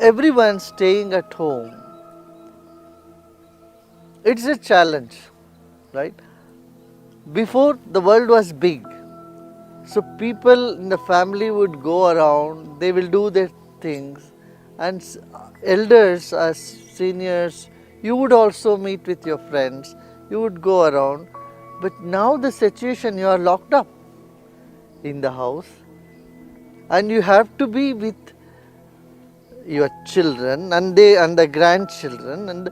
everyone staying at home, it's a challenge, right? Before, the world was big, so people in the family would go around, they will do their things, and elders as seniors, you would also meet with your friends, you would go around. But now the situation, you are locked up in the house and you have to be with your children and the grandchildren, and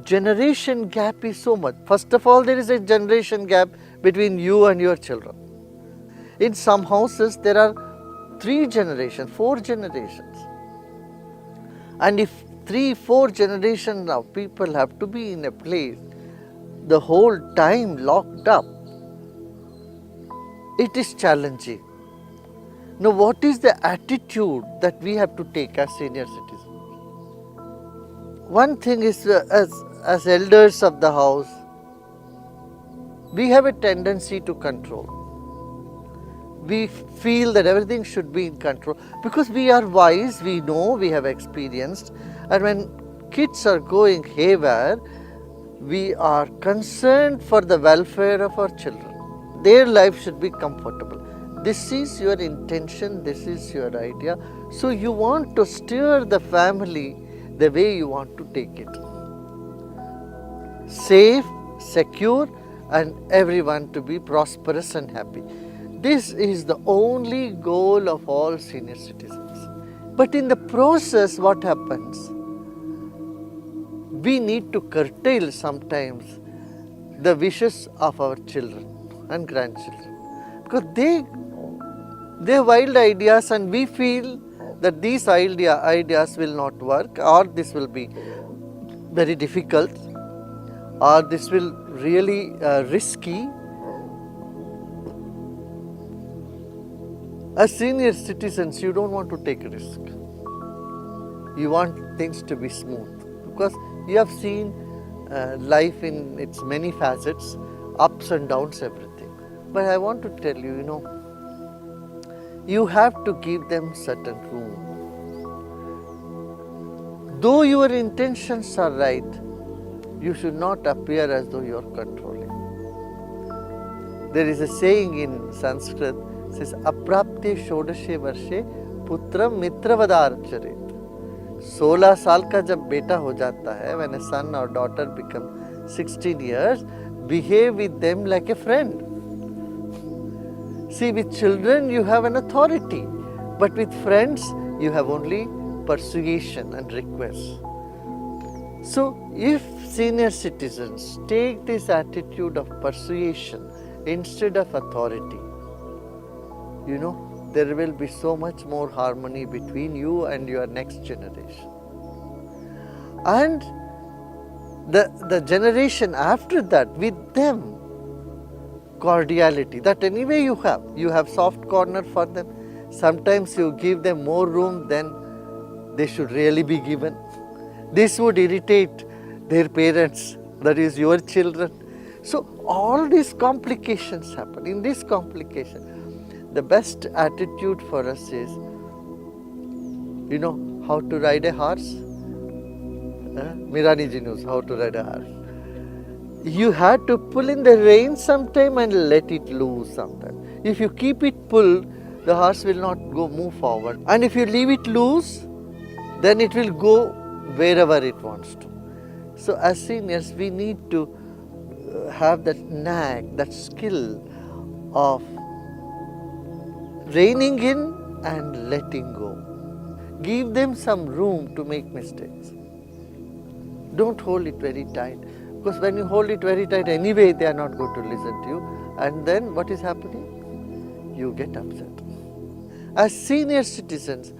generation gap is so much. First of all, there is a generation gap between you and your children. In some houses there are 3 generations, 4 generations, and if 3-4 generations now people have to be in a place the whole time locked up, it is challenging. Now, what is the attitude that we have to take as senior citizens? One thing is, as elders of the house, we have a tendency to control. We feel that everything should be in control because we are wise, we know, we have experienced, and when kids are going haywire, we are concerned for the welfare of our children. Their life should be comfortable. This is your intention, this is your idea. So you want to steer the family the way you want to take it. Safe, secure, and everyone to be prosperous and happy. This is the only goal of all senior citizens. But in the process, what happens? We need to curtail sometimes the wishes of our children and grandchildren because they have wild ideas, and we feel that these ideas will not work, or this will be very difficult, or this will really risky. As senior citizens, you don't want to take a risk. You want things to be smooth because you have seen life in its many facets, ups and downs, everything. But I want to tell you, you have to give them certain room. Though your intentions are right, you should not appear as though you are controlling. There is a saying in Sanskrit, it says, Aprapte shodashe varshe putram mitravadar-charet. 16 साल का जब बेटा हो जाता है, when a son or daughter become 16 years, behave with them like a friend. See, with children you have an authority, but with friends you have only persuasion and request. So, if senior citizens take this attitude of persuasion instead of authority, there will be so much more harmony between you and your next generation. And the generation after that, with them, cordiality, that anyway you have soft corner for them. Sometimes you give them more room than they should really be given. This would irritate their parents, that is your children. So all these complications happen. In this complication, the best attitude for us is, how to ride a horse? Mirani ji knows how to ride a horse. You have to pull in the reins sometime and let it loose sometime. If you keep it pulled, the horse will not move forward. And if you leave it loose, then it will go wherever it wants to. So as seniors, we need to have that knack, that skill of reining in and letting go. Give them some room to make mistakes. Don't hold it very tight, because when you hold it very tight, anyway they are not going to listen to you, and then what is happening? You get upset. As senior citizens,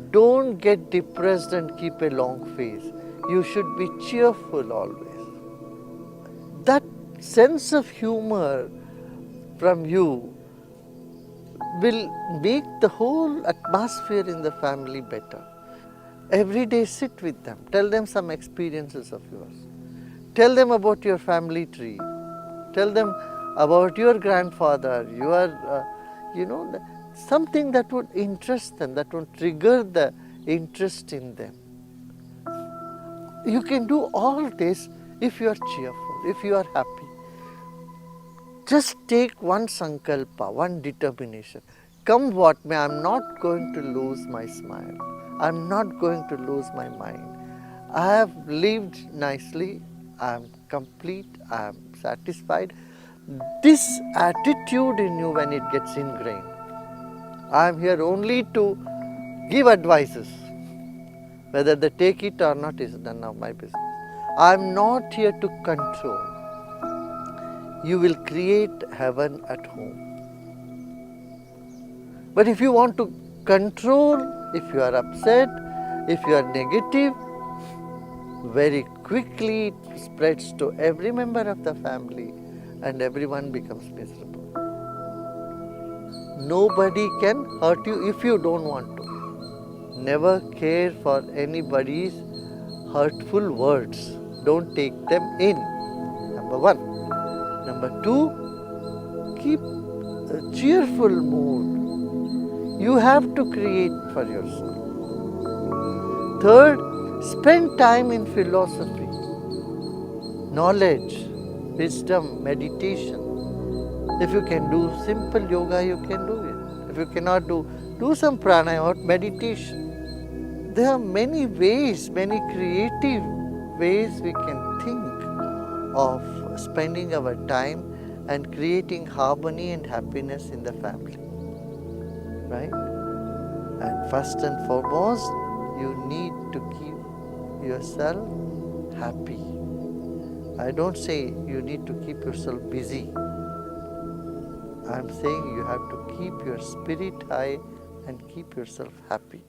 don't get depressed and keep a long face. You should be cheerful always. That sense of humor from you will make the whole atmosphere in the family better. Every day sit with them, tell them some experiences of yours. Tell them about your family tree. Tell them about your grandfather, something that would interest them, that would trigger the interest in them. You can do all this if you are cheerful, if you are happy. Just take one sankalpa, one determination. Come what may, I am not going to lose my smile. I am not going to lose my mind. I have lived nicely. I am complete. I am satisfied. This attitude in you, when it gets ingrained, I am here only to give advices. Whether they take it or not is none of my business. I am not here to control. You will create heaven at home. But if you want to control, if you are upset, if you are negative, very quickly it spreads to every member of the family and everyone becomes miserable. Nobody can hurt you if you don't want to. Never care for anybody's hurtful words. Don't take them in. Number one. Number two, keep a cheerful mood. You have to create for yourself. Third, spend time in philosophy, knowledge, wisdom, meditation. If you can do simple yoga, you can do it. If you cannot do some pranayama or meditation. There are many ways, many creative ways we can think of spending our time and creating harmony and happiness in the family. Right? And first and foremost, you need to keep yourself happy. I don't say you need to keep yourself busy. I am saying you have to keep your spirit high and keep yourself happy.